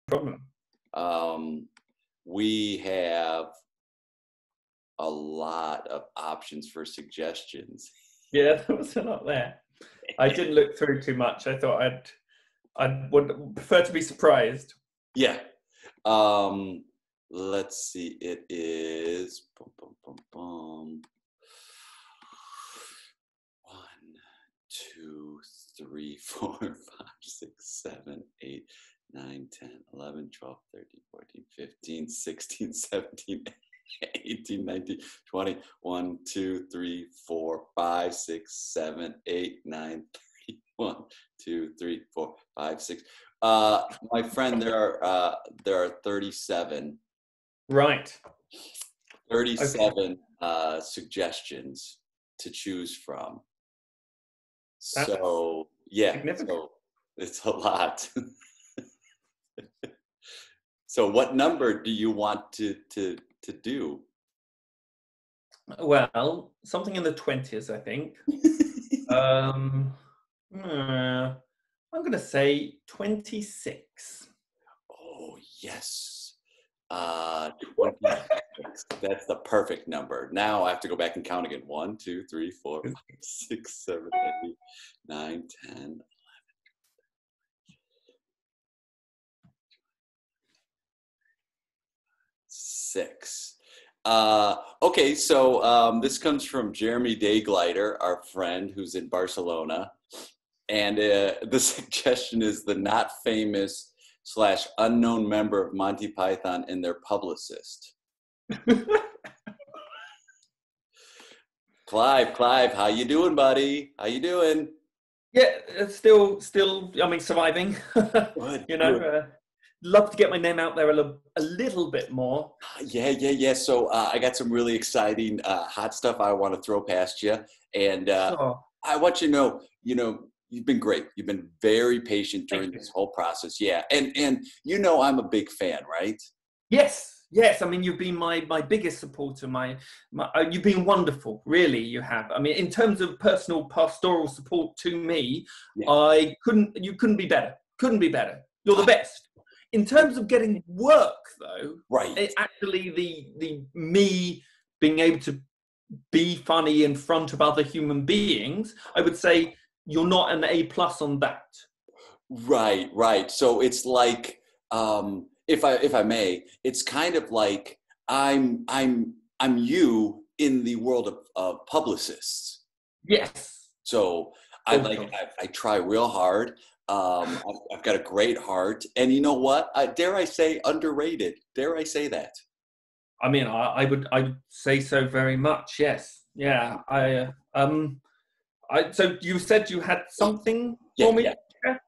problem. We have a lot of options for suggestions. Yeah, there was a lot there. I didn't look through too much. I thought I would prefer to be surprised. Yeah. Let's see. It is 1, 2, 3, 4, 5, 6, 7, 8, 9, 10, 11, 12, 13, 14, 15, 16, 17, 18, 19, 20, 1, 2, 3, 4, 5, 6, 7, 8, 9, 30, 1, 2, 3, 4, 5, 6. My friend, there are 37. Right. 37 suggestions to choose from. So yeah, so it's a lot. So what number do you want to do? Well, something in the 20s, I think. I'm going to say 26. Oh, yes. 26. That's the perfect number. Now I have to go back and count again. 1, 2, 3, 4, 5, 6, 7, 8, 9, 10, 11. 6. Okay, so this comes from Jeremie DayGlider, our friend who's in Barcelona. And the suggestion is the not famous / unknown member of Monty Python and their publicist. Clive, how you doing, buddy? How you doing? Yeah, still, I mean, surviving. Good, you know, good. Love to get my name out there a little bit more. Yeah. So I got some really exciting hot stuff I want to throw past you. And Sure. I want you to know, you've been great. You've been very patient during this whole process. Yeah. And I'm a big fan, right? Yes. I mean, you've been my biggest supporter. You've been wonderful. Really, you have. I mean, in terms of personal pastoral support to me, yeah. You couldn't be better. Couldn't be better. You're the best. In terms of getting work, though, right? Actually, the me being able to be funny in front of other human beings, I would say you're not an A+ on that. Right. So it's like, if I may, it's kind of like I'm you in the world of publicists. Yes. So I try real hard. I've got a great heart, and you know what? Dare I say underrated? Dare I say that? I mean, I would say so very much. Yes. Yeah. So you said you had something for me?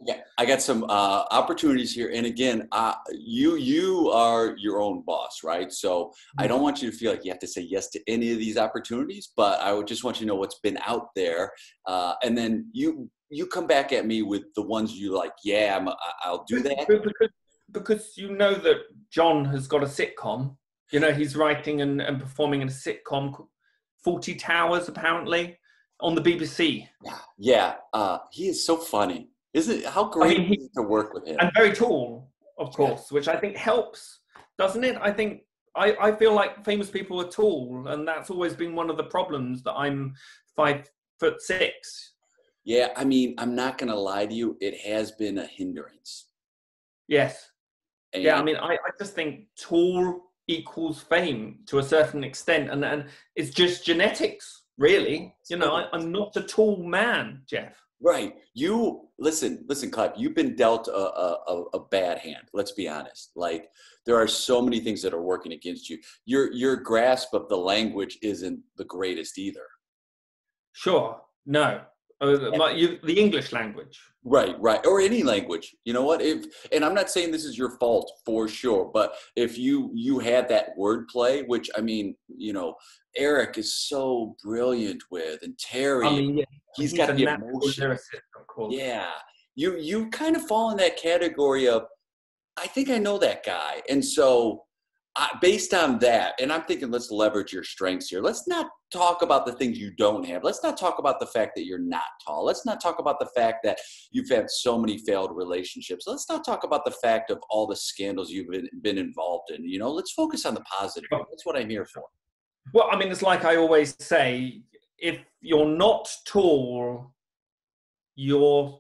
Yeah. I got some opportunities here, and again, you are your own boss, right? So I don't want you to feel like you have to say yes to any of these opportunities, but I would just want you to know what's been out there, and then you come back at me with the ones you like. Yeah, I'll do that. Because you know that John has got a sitcom. You know, he's writing and performing in a sitcom, Fawlty Towers, apparently, on the BBC. Yeah. He is so funny. Isn't it? How great is it to work with him? And very tall, of course, which I think helps, doesn't it? I think I feel like famous people are tall, and that's always been one of the problems, that I'm 5'6". Yeah, I mean, I'm not going to lie to you. It has been a hindrance. Yes. Yeah, I mean, I just think tall equals fame to a certain extent, and it's just genetics, really. You know, I'm not a tall man, Jeff. Right. You listen, Clive, you've been dealt a bad hand. Let's be honest. Like, there are so many things that are working against you. Your grasp of the language isn't the greatest either. Sure. No. The English language. Right. Or any language. You know what? And I'm not saying this is your fault for sure, but if you had that wordplay, which, I mean, you know, Eric is so brilliant with, and Terry, I mean, yeah, he's got the emotion. Of course. Yeah. You kind of fall in that category of, I think I know that guy. And so based on that, and I'm thinking, let's leverage your strengths here. Let's not talk about the things you don't have. Let's not talk about the fact that you're not tall. Let's not talk about the fact that you've had so many failed relationships. Let's not talk about the fact of all the scandals you've been involved in. Let's focus on the positive. That's what I'm here for. Well, I mean, it's like I always say, if you're not tall, you're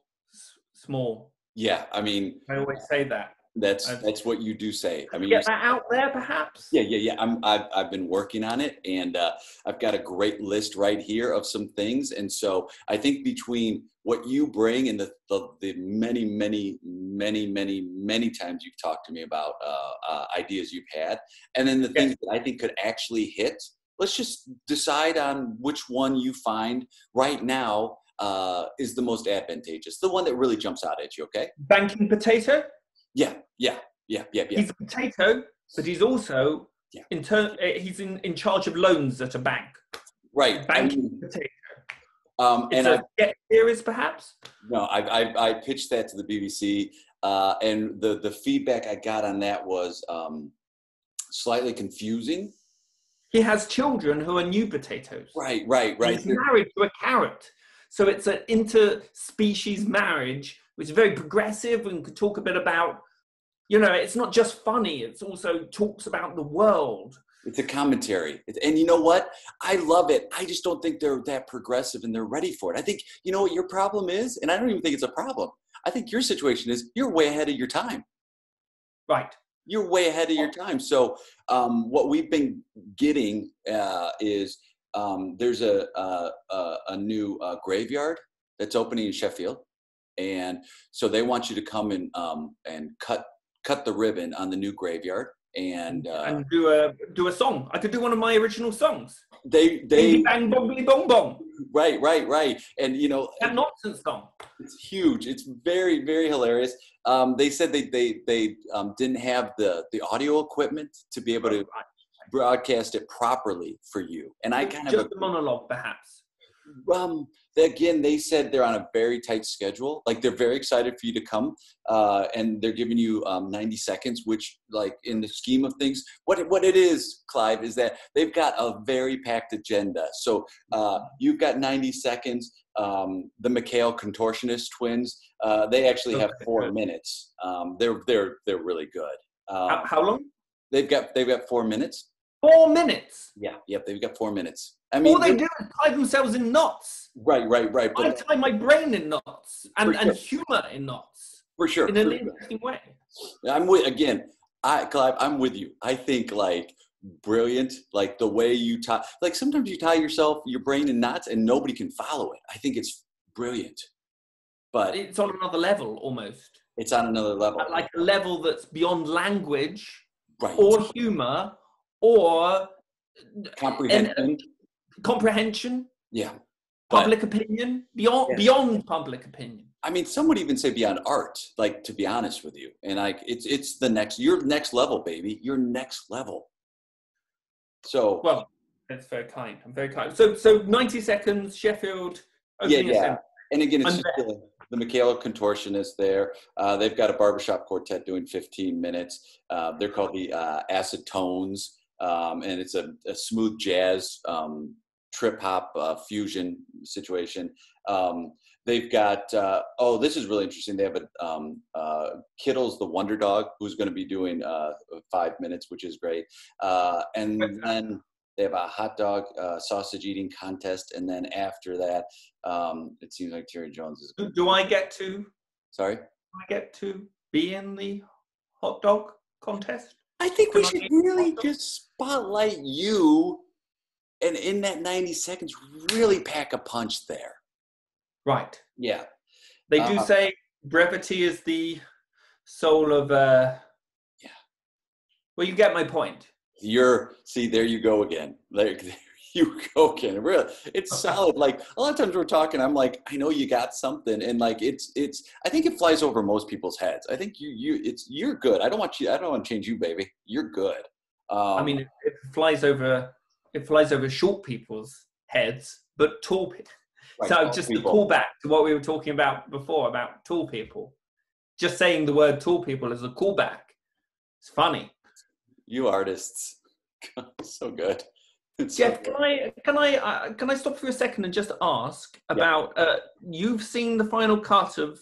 small. Yeah, I mean, I always say that. That's what you do say. I mean, get that out there, perhaps. Yeah. I've been working on it, and I've got a great list right here of some things. And so I think between what you bring and the many times you've talked to me about ideas you've had, and then the things that I think could actually hit, let's just decide on which one you find right now is the most advantageous, the one that really jumps out at you. Okay. Banking potato. Yeah. He's a potato, but he's also he's in charge of loans at a bank. Right. Banking potato. And get series, perhaps. No, I pitched that to the BBC, and the feedback I got on that was slightly confusing. He has children who are new potatoes. Right. He's married to a carrot, so it's an interspecies marriage, which is very progressive and could talk a bit about, it's not just funny, it's also talks about the world. It's a commentary. And you know what? I love it. I just don't think they're that progressive and they're ready for it. I think, what your problem is, and I don't even think it's a problem. I think your situation is you're way ahead of your time. Right. You're way ahead of your time. So what we've been getting is there's a new graveyard that's opening in Sheffield. And so they want you to come and cut the ribbon on the new graveyard and do a song. I could do one of my original songs. They bang bong bong bong. Right. And that nonsense song. It's huge. It's very, very hilarious. They said they didn't have the audio equipment to be able to broadcast it properly for you. And I kind of just a monologue, perhaps. Again, they said they're on a very tight schedule. Like, they're very excited for you to come, and they're giving you 90 seconds, which, like, in the scheme of things, what it is, Clive, is that they've got a very packed agenda. So you've got 90 seconds. The McHale contortionist twins, they actually have 4 minutes. They're really good. How long? They've got 4 minutes. 4 minutes. Yeah. Yep. They've got 4 minutes. I mean, all they do is tie themselves in knots. Right. I tie my brain in knots and humor in knots. For sure. In an interesting way. Clive, I'm with you. I think, like, brilliant, like the way you tie, like sometimes you tie your brain in knots and nobody can follow it. I think it's brilliant. But it's on another level almost. It's on another level. Like a level that's beyond language, right, or humor, or comprehension. Yeah. Public opinion, beyond public opinion. I mean, some would even say beyond art, like, to be honest with you. And it's your next level, baby. Your next level. So. Well, that's very kind. I'm very kind. So 90 seconds, Sheffield. Yeah. And again, it's just the McHale contortionist there. They've got a barbershop quartet doing 15 minutes. They're called the Acid Tones. And it's a smooth jazz trip hop fusion situation. They've got this is really interesting. They have Kittles the Wonder Dog, who's going to be doing 5 minutes, which is great. And then they have a hot dog sausage eating contest, and then after that, it seems like Terry Jones is. Do I get to? Sorry. Do I get to be in the hot dog contest? I think we should really just spotlight you, and in that 90 seconds, really pack a punch there. Right. Yeah. They do say brevity is the soul of. Yeah. Well, you get my point. There you go again. There you go again. Really, it's solid. Like, a lot of times we're talking, I'm like, I know you got something, and like it's. I think it flies over most people's heads. I think you're good. I don't want to change you, baby. You're good. I mean, it flies over short people's heads, but tall people. Right, so just the callback to what we were talking about before about tall people. Just saying the word tall people is a callback. It's funny. You artists. So good. It's Jeff, so good. can I stop for a second and just ask about you've seen the final cut of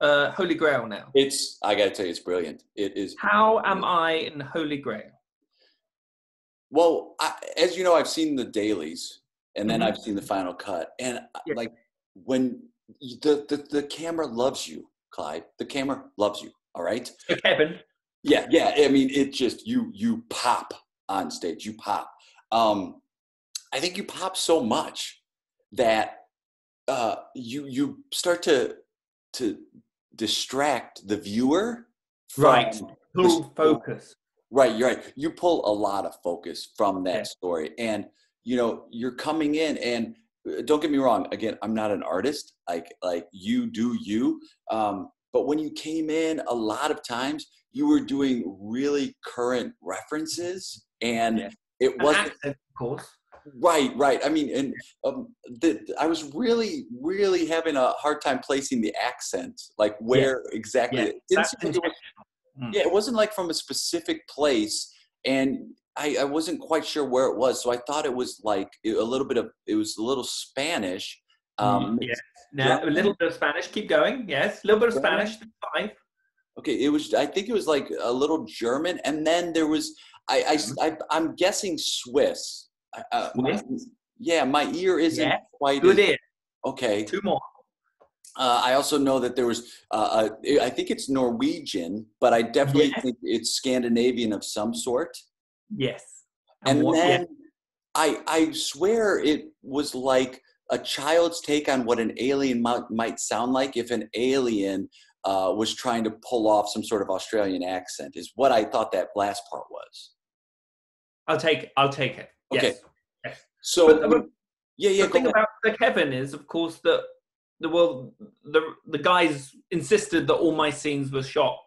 Holy Grail now? I gotta tell you, it's brilliant. It is. How am I in Holy Grail? Well, as you know, I've seen the dailies, and then I've seen the final cut, and like when the camera loves you, Clive. The camera loves you. All right. So Kevin. Yeah. I mean, it just you pop on stage. You pop. I think you pop so much that you start to distract the viewer from Pull focus. Right, you're right. You pull a lot of focus from that story, and you're coming in. And don't get me wrong. Again, I'm not an artist. Like you do you. But when you came in, a lot of times you were doing really current references, and it wasn't. Accent, of course. Right. I mean, and I was really having a hard time placing the accent, like where exactly. It didn't seem like it was. Yeah, it wasn't like from a specific place, and I wasn't quite sure where it was. So I thought it was like it was a little Spanish. A little bit of Spanish. Keep going. Yes, a little bit of Spanish. 5. Okay, I think it was like a little German, and then there was I'm guessing Swiss. My ear isn't quite good. Ear. Okay, 2 more. I also know that there was, I think it's Norwegian, but I definitely think it's Scandinavian of some sort. Yes. And then I swear it was like a child's take on what an alien might sound like if an alien was trying to pull off some sort of Australian accent, is what I thought that last part was. I'll take it. Okay. Yes. So, the thing about the Kevin is, of course, that the guys insisted that all my scenes were shot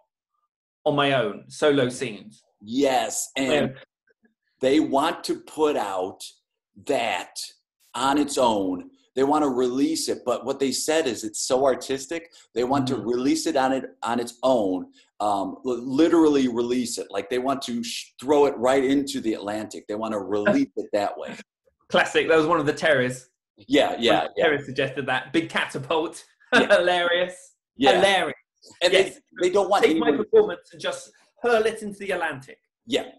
on my own, solo scenes. Yes, and they want to put out that on its own. They want to release it, but what they said is it's so artistic. They want to release it on its own, literally release it. Like they want to throw it right into the Atlantic. They want to release it that way. Classic. That was one of the terrors. Yeah. Terry suggested that. Big catapult. Hilarious. Yeah. Hilarious. And they don't want take my performance and just hurl it into the Atlantic. Yeah.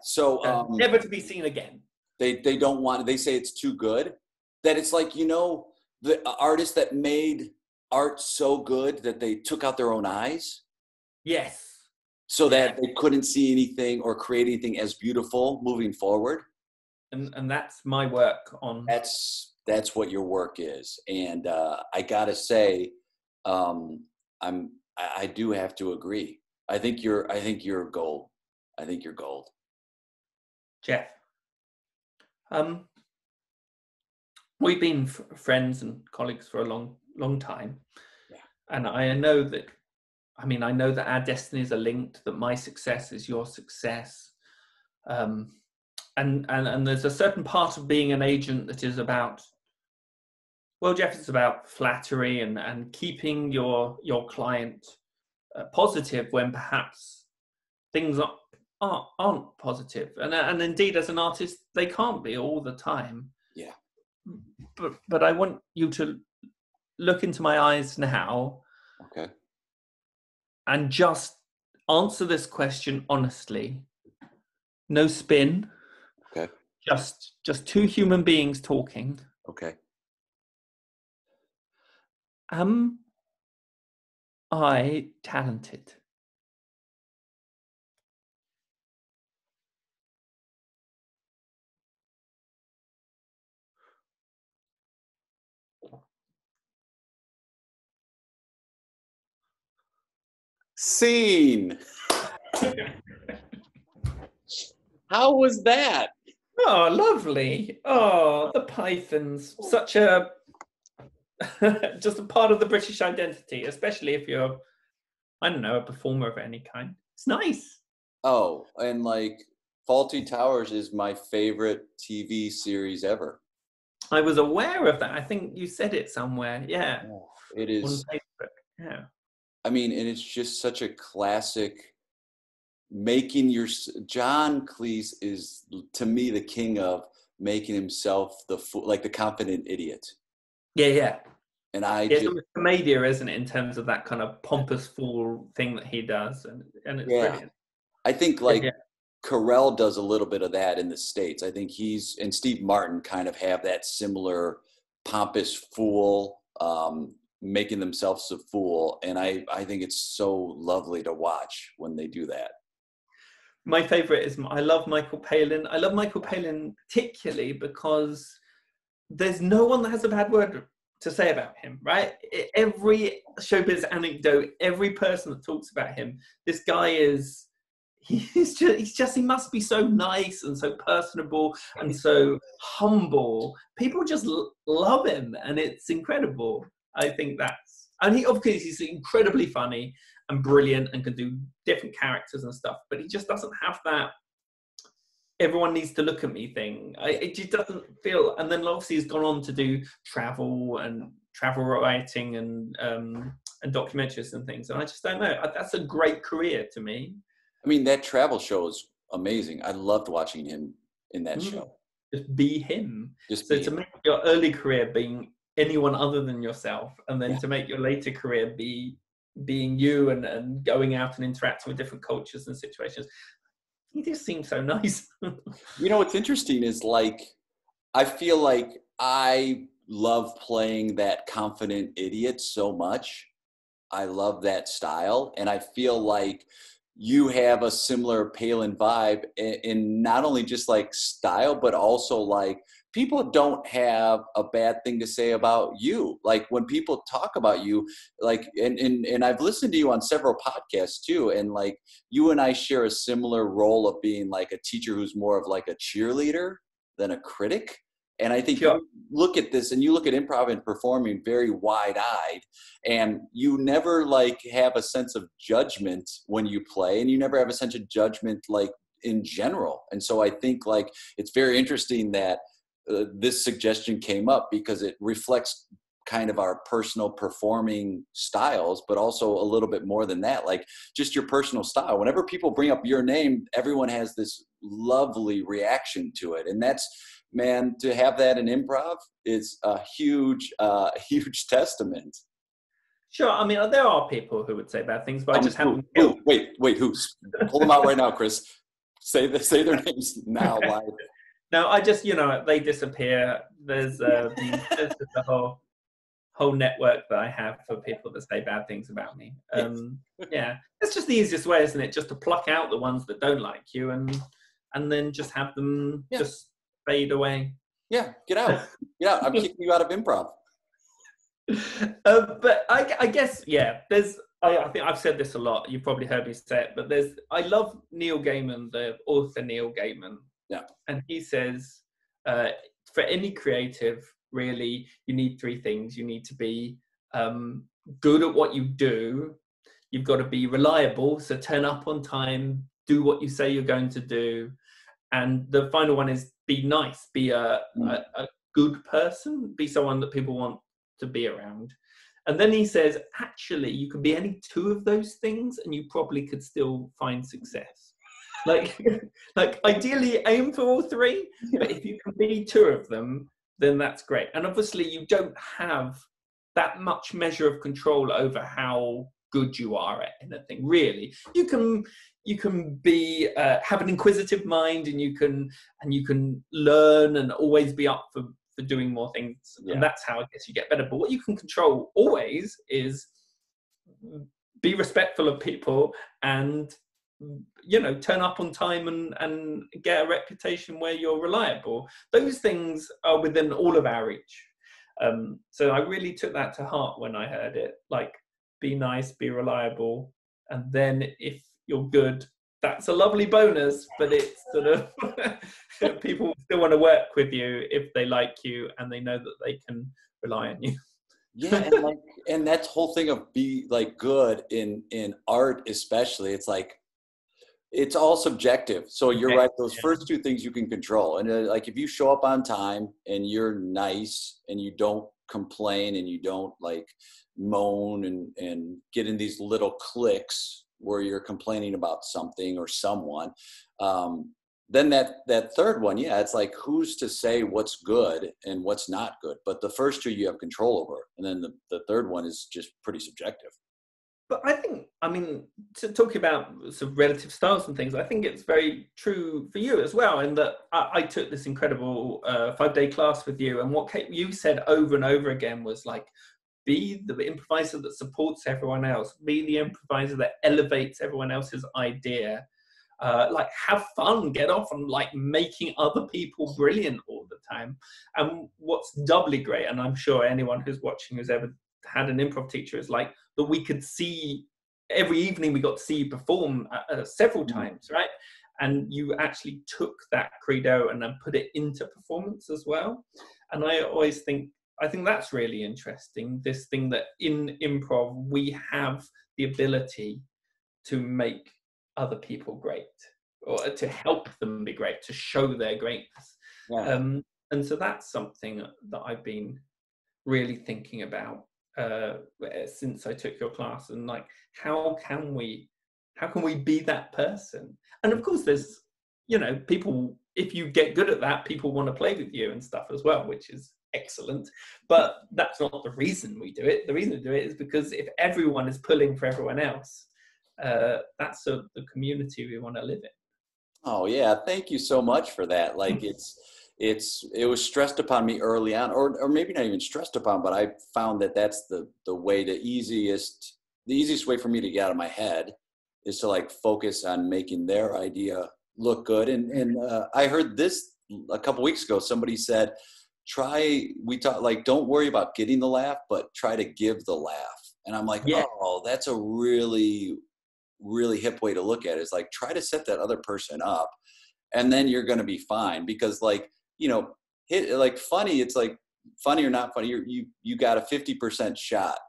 So never to be seen again. They don't want. They say it's too good. That it's like the artists that made art so good that they took out their own eyes. Yes. So that they couldn't see anything or create anything as beautiful moving forward. And that's my work on. That's what your work is, and I gotta say, I do have to agree. I think you're gold. I think you're gold, Jeff. We've been friends and colleagues for a long time, and I know that our destinies are linked. That my success is your success. And there's a certain part of being an agent that is about, Jeff, it's about flattery and keeping your client positive when perhaps things aren't positive. And indeed, as an artist, they can't be all the time. Yeah. But I want you to look into my eyes now. Okay. And just answer this question honestly. No spin. Okay. Just 2 human beings talking. Okay. Am I talented? Scene. How was that? Oh, lovely. Oh, the Pythons. Such a just a part of the British identity, especially if you're, I don't know, a performer of any kind. It's nice. Oh, and like Fawlty Towers is my favorite TV series ever. I was aware of that. I think you said it somewhere. Yeah. It is. On Facebook. Yeah. I mean, and it's just such a classic John Cleese is, to me, the king of making himself the fool, like the confident idiot. Yeah. And it's almost commedia, isn't it, in terms of that kind of pompous fool thing that he does, and it's brilliant. I think Carell does a little bit of that in the States. I think and Steve Martin kind of have that similar pompous fool, making themselves a fool. And I think it's so lovely to watch when they do that. My favorite is, I love Michael Palin. I love Michael Palin particularly because there's no one that has a bad word to say about him, right? Every showbiz anecdote, every person that talks about him, this guy he must be so nice and so personable and so humble. People just love him, and it's incredible. I think and he's incredibly funny and brilliant and can do different characters and stuff, but he just doesn't have that everyone needs to look at me thing. It just doesn't feel, and then obviously he's gone on to do travel writing and documentaries and things, and I just don't know. That's a great career to me. I mean, that travel show is amazing. I loved watching him in that show. Just be him. To make your early career being anyone other than yourself, and then to make your later career being you and going out and interacting with different cultures and situations. He just seems so nice. You know, what's interesting is I feel like I love playing that confident idiot so much. I love that style. And I feel like you have a similar Palin vibe in not only just style, but also people don't have a bad thing to say about you. Like when people talk about you, and I've listened to you on several podcasts too. And you and I share a similar role of being a teacher who's more of a cheerleader than a critic. And I think you look at this and you look at improv and performing very wide-eyed, and you never have a sense of judgment when you play, and you never have a sense of judgment in general. And so I think it's very interesting that this suggestion came up because it reflects kind of our personal performing styles, but also a little bit more than that, just your personal style. Whenever people bring up your name, everyone has this lovely reaction to it. And that's, man, to have that in improv is a huge testament. Sure. I mean, there are people who would say bad things, but I just haven't. Wait, who's? Pull them out right now, Chris. Say their names now live. No, I just, they disappear. There's the whole network that I have for people that say bad things about me. Yeah, it's just the easiest way, isn't it? Just to pluck out the ones that don't like you and then just have them just fade away. Yeah, get out. I'm kicking you out of improv. But I guess, I think I've said this a lot. You've probably heard me say it, but I love Neil Gaiman, the author Neil Gaiman. Yeah. And he says, for any creative, really, you need three things. You need to be good at what you do. You've got to be reliable, so turn up on time, do what you say you're going to do. And the final one is be nice, be a good person, be someone that people want to be around. And then he says, actually, you can be any two of those things and you probably could still find success. Ideally aim for all three, but if you can be two of them, then that's great. And obviously you don't have that much measure of control over how good you are at anything, really. You can be have an inquisitive mind, and you can learn and always be up for doing more things, and that's how I guess you get better. But what you can control always is be respectful of people and turn up on time and get a reputation where you're reliable. Those things are within all of our reach. So I really took that to heart when I heard it. Be nice, be reliable, and then if you're good, that's a lovely bonus, but it's sort of people still want to work with you if they like you and they know that they can rely on you. Yeah, and that whole thing of be good in art especially, it's all subjective. So you're right, those first two things you can control. And if you show up on time and you're nice and you don't complain and you don't moan and get in these little cliques, where you're complaining about something or someone. Then that third one, yeah, it's like, who's to say what's good and what's not good? But the first two you have control over. And then the third one is just pretty subjective. But I think, I mean, talking about sort of relative styles and things, I think it's very true for you as well. In that I took this incredible 5-day class with you, and what you said over and over again was like, be the improviser that supports everyone else, be the improviser that elevates everyone else's idea. Like, have fun, get off and like making other people brilliant all the time. And what's doubly great, and I'm sure anyone who's watching who's ever had an improv teacher, is like that we could see every evening, we got to see you perform several times, right? And you actually took that credo and then put it into performance as well. And I always think, I think that's really interesting, this thing that in improv we have the ability to make other people great, or to help them be great, to show their greatness. And so that's something that I've been really thinking about since I took your class, and like, how can we be that person? And of course there's, you know, people, if you get good at that, people want to play with you and stuff as well, which is excellent. But that's not the reason we do it. The reason we do it is because if everyone is pulling for everyone else, that's the community we want to live in. Oh yeah, thank you so much for that. Like, it was stressed upon me early on, or maybe not even stressed upon, but I found that that's the way, the easiest way for me to get out of my head is to like focus on making their idea look good. And I heard this a couple weeks ago. Somebody said, don't worry about getting the laugh, but try to give the laugh. And I'm like, oh, that's a really, really hip way to look at it. Is like, try to set that other person up, and then you're going to be fine. Because like, you know, funny, it's like, funny or not funny, you got a 50% shot,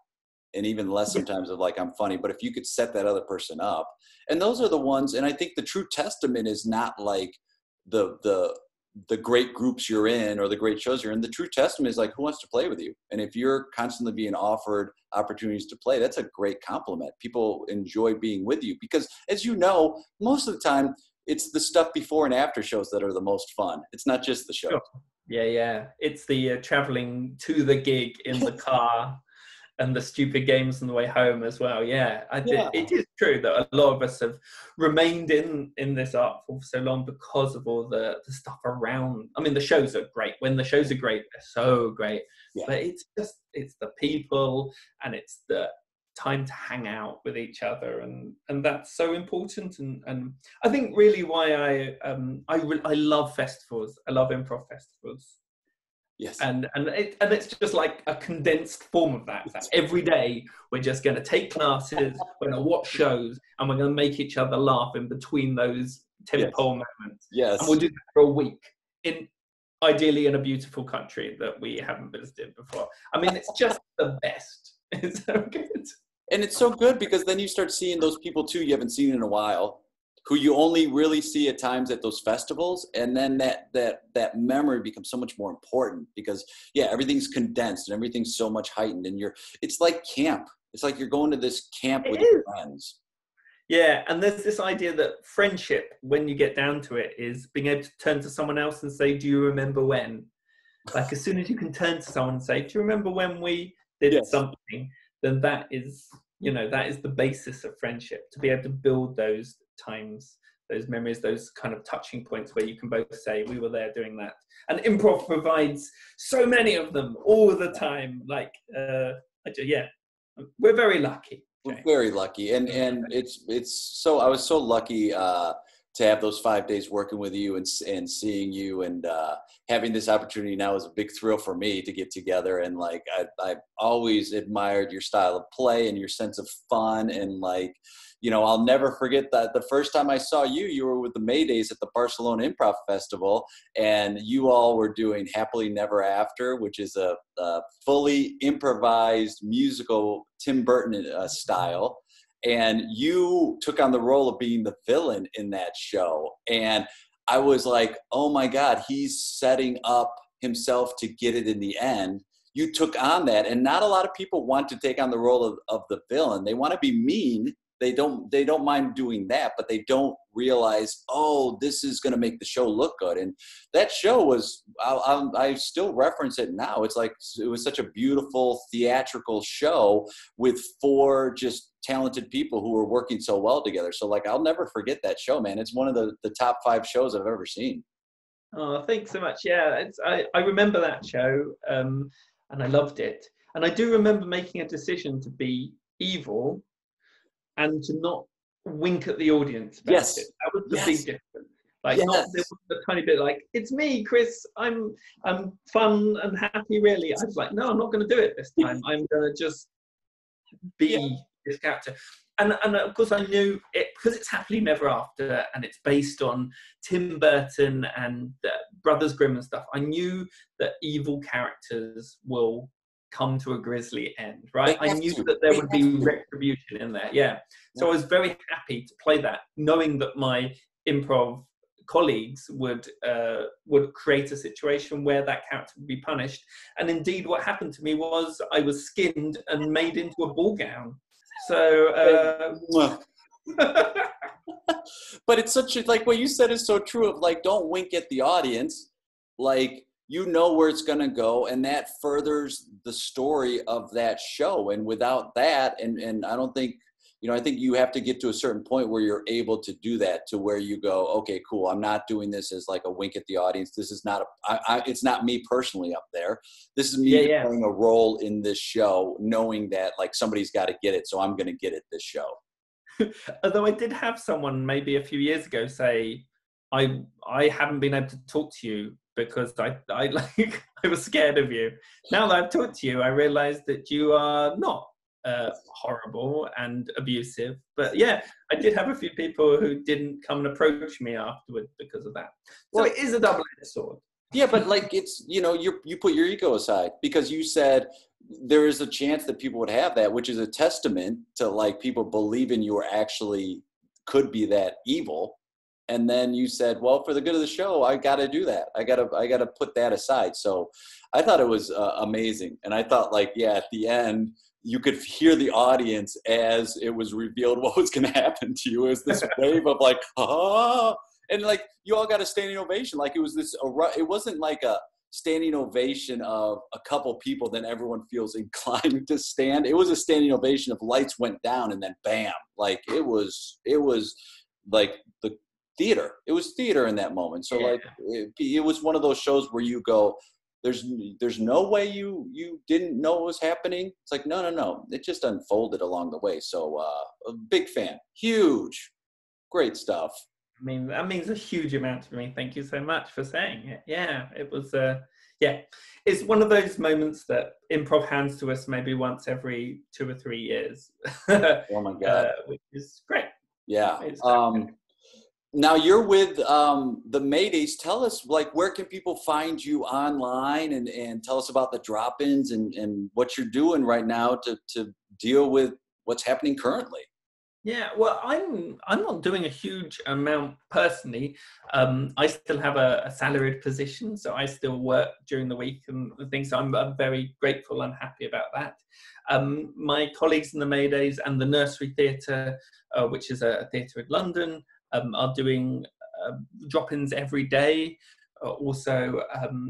and even less sometimes of like, I'm funny. But if you could set that other person up, and those are the ones, and I think the true testament is not like the great groups you're in or the great shows you're in. The true testament is like, who wants to play with you? And if you're constantly being offered opportunities to play, that's a great compliment. People enjoy being with you because, as you know, most of the time it's the stuff before and after shows that are the most fun. It's not just the show. Sure. Yeah. It's the traveling to the gig in the car and the stupid games on the way home as well. It is true that a lot of us have remained in this art form for so long because of all the stuff around. I mean, the shows are great. When the shows are great, they're so great. Yeah. But it's the people, and it's the time to hang out with each other, and that's so important. And I think really why I love festivals. I love improv festivals. Yes. And it's just like a condensed form of that. Like every day we're just going to take classes, we're going to watch shows, and we're going to make each other laugh in between those tentpole moments. Yes. And we'll do that for a week, ideally in a beautiful country that we haven't visited before. I mean, it's just the best. It's so good. And it's so good because then you start seeing those people too you haven't seen in a while, who you only really see at times at those festivals. And then that memory becomes so much more important because everything's condensed and everything's so much heightened, and it's like camp. It's like you're going to this camp with your friends. Yeah. And there's this idea that friendship, when you get down to it, is being able to turn to someone else and say, do you remember when? Like, as soon as you can turn to someone and say, do you remember when we did something? Then that is the basis of friendship, to be able to build those times, those memories, those kind of touching points where you can both say, we were there doing that. And improv provides so many of them all the time. Like, we're very lucky. We're very lucky. And it's so, I was so lucky to have those 5 days working with you and seeing you, and having this opportunity now is a big thrill for me to get together. And like, I've always admired your style of play and your sense of fun. And like, you know, I'll never forget that the first time I saw you, you were with the Maydays at the Barcelona Improv Festival, and you all were doing Happily Never After, which is a fully improvised musical Tim Burton style. And you took on the role of being the villain in that show. And I was like, oh my God, he's setting up himself to get it in the end. You took on that. And not a lot of people want to take on the role of the villain. They want to be mean. they don't mind doing that, but they don't realize, oh, this is going to make the show look good. And that show was, I still reference it now. It's like, it was such a beautiful theatrical show with 4 just talented people who were working so well together. So like, I'll never forget that show, man. It's one of the top 5 shows I've ever seen. Oh, thanks so much. Yeah, I remember that show, and I loved it. And I do remember making a decision to be evil and to not wink at the audience about Yes. it. That was the Yes. big difference. Like, Yes. not, there was a tiny bit like, it's me, Chris, I'm fun and happy, really. I was like, no, I'm not going to do it this time. I'm going to just be this character. And of course I knew it, because it's Happily Never After and it's based on Tim Burton and Brothers Grimm and stuff. I knew that evil characters will come to a grisly end, right? I knew that there would be retribution in there. Yeah. So I was very happy to play that, knowing that my improv colleagues would create a situation where that character would be punished. And indeed what happened to me was I was skinned and made into a ball gown. So but it's such a, like what you said is so true of like, don't wink at the audience. Like, you know where it's going to go, and that furthers the story of that show. And without that, and I don't think, you know, I think you have to get to a certain point where you're able to do that, to where you go, okay, cool, I'm not doing this as like a wink at the audience. This is not it's not me personally up there. This is me playing a role in this show, knowing that like somebody's got to get it, so I'm going to get it this show. Although I did have someone maybe a few years ago say, I haven't been able to talk to you because I was scared of you. Now that I've talked to you, I realized that you are not horrible and abusive. But yeah, I did have a few people who didn't come and approach me afterwards because of that. So it is a double-edged sword. Yeah, but like, it's, you know, you put your ego aside, because you said there is a chance that people would have that, which is a testament to like people believing you are actually could be that evil. And then you said, well, for the good of the show, I got to do that. I got to put that aside. So I thought it was amazing. And I thought like, yeah, at the end, you could hear the audience as it was revealed what was going to happen to you. It was this wave of like, ah, and like, you all got a standing ovation. Like, it was this, it wasn't like a standing ovation of a couple people, then everyone feels inclined to stand. It was a standing ovation of lights went down and then bam. Like, it was like the theater. It was theater in that moment. So like, it was one of those shows where you go, there's no way you didn't know what was happening. It's like, no. It just unfolded along the way. So a big fan, huge, great stuff. I mean, that means a huge amount to me. Thank you so much for saying it. Yeah, it was, it's one of those moments that improv hands to us maybe once every 2 or 3 years. Oh my God. Which is great. Yeah. Now you're with the Maydays. Tell us, like, where can people find you online, and tell us about the drop-ins and what you're doing right now to deal with what's happening currently. Yeah, well, I'm not doing a huge amount personally. I still have a salaried position, so I still work during the week and things. So I'm very grateful and happy about that. My colleagues in the Maydays and the Nursery Theatre, which is a theatre in London, are doing drop-ins every day. Also,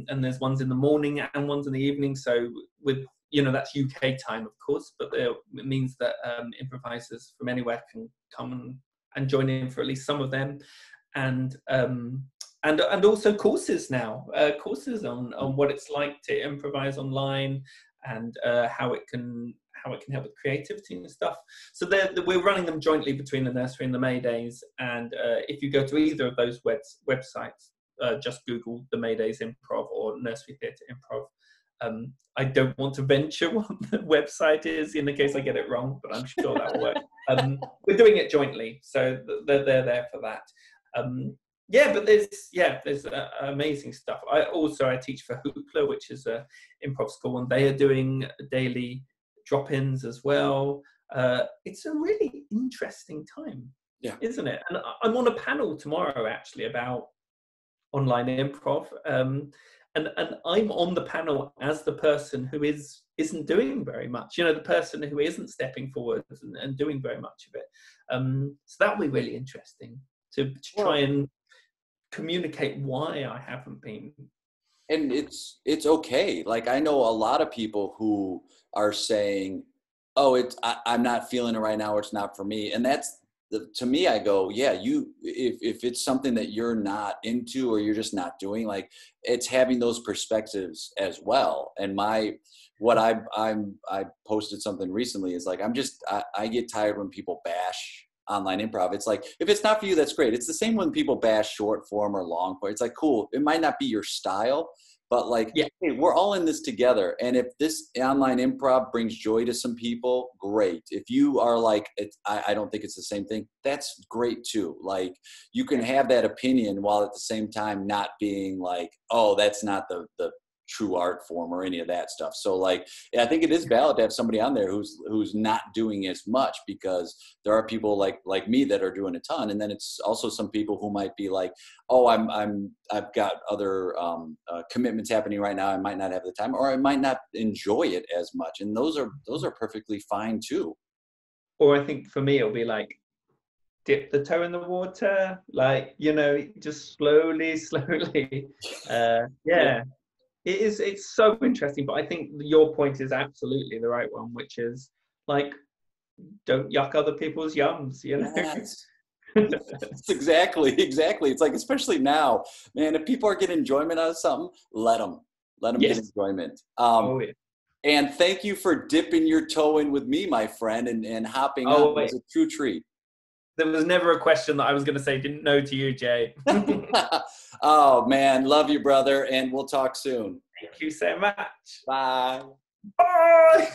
and there's ones in the morning and ones in the evening. So with that's UK time, of course, but it means that improvisers from anywhere can come and join in for at least some of them, and also courses now, courses on what it's like to improvise online, and how it can help with creativity and stuff. So we're running them jointly between the Nursery and the Maydays, and if you go to either of those websites, just Google the Maydays Improv or Nursery Theatre Improv. I don't want to venture what the website is in the case I get it wrong, but I'm sure that will work. We're doing it jointly, so they're there for that. But there's amazing stuff. I teach for Hoopla, which is a improv school, and they are doing daily drop-ins as well. It's a really interesting time, isn't it? And I'm on a panel tomorrow actually about online improv. and I'm on the panel as the person who isn't doing very much, the person who isn't stepping forward and doing very much of it. So that would be really interesting to try and communicate why I haven't been. And it's okay. Like, I know a lot of people who are saying, oh, I'm not feeling it right now, or it's not for me. And that's, to me, I go, yeah, if it's something that you're not into or you're just not doing, like, it's having those perspectives as well. And I posted something recently is like, I get tired when people bash online improv. It's like, if it's not for you, that's great. It's the same when people bash short form or long form. It's like, cool, it might not be your style, but like, hey, we're all in this together. And if this online improv brings joy to some people, great. If you are like, I don't think it's the same thing, that's great too. Like, you can have that opinion while at the same time not being like, oh, that's not the true art form or any of that stuff. So like, I think it is valid to have somebody on there who's not doing as much, because there are people like me that are doing a ton. And then it's also some people who might be like, oh, I've got other commitments happening right now. I might not have the time, or I might not enjoy it as much. And those are perfectly fine too. Or I think for me, it'll be like, dip the toe in the water, like, just slowly. It's so interesting, but I think your point is absolutely the right one, which is like, don't yuck other people's yums, Yes. It's exactly. It's like, especially now, man, if people are getting enjoyment out of something, let them get enjoyment. And thank you for dipping your toe in with me, my friend, and hopping on. It was a true treat. There was never a question that I was going to say didn't know to you, Jay. Oh, man. Love you, brother. And we'll talk soon. Thank you so much. Bye. Bye.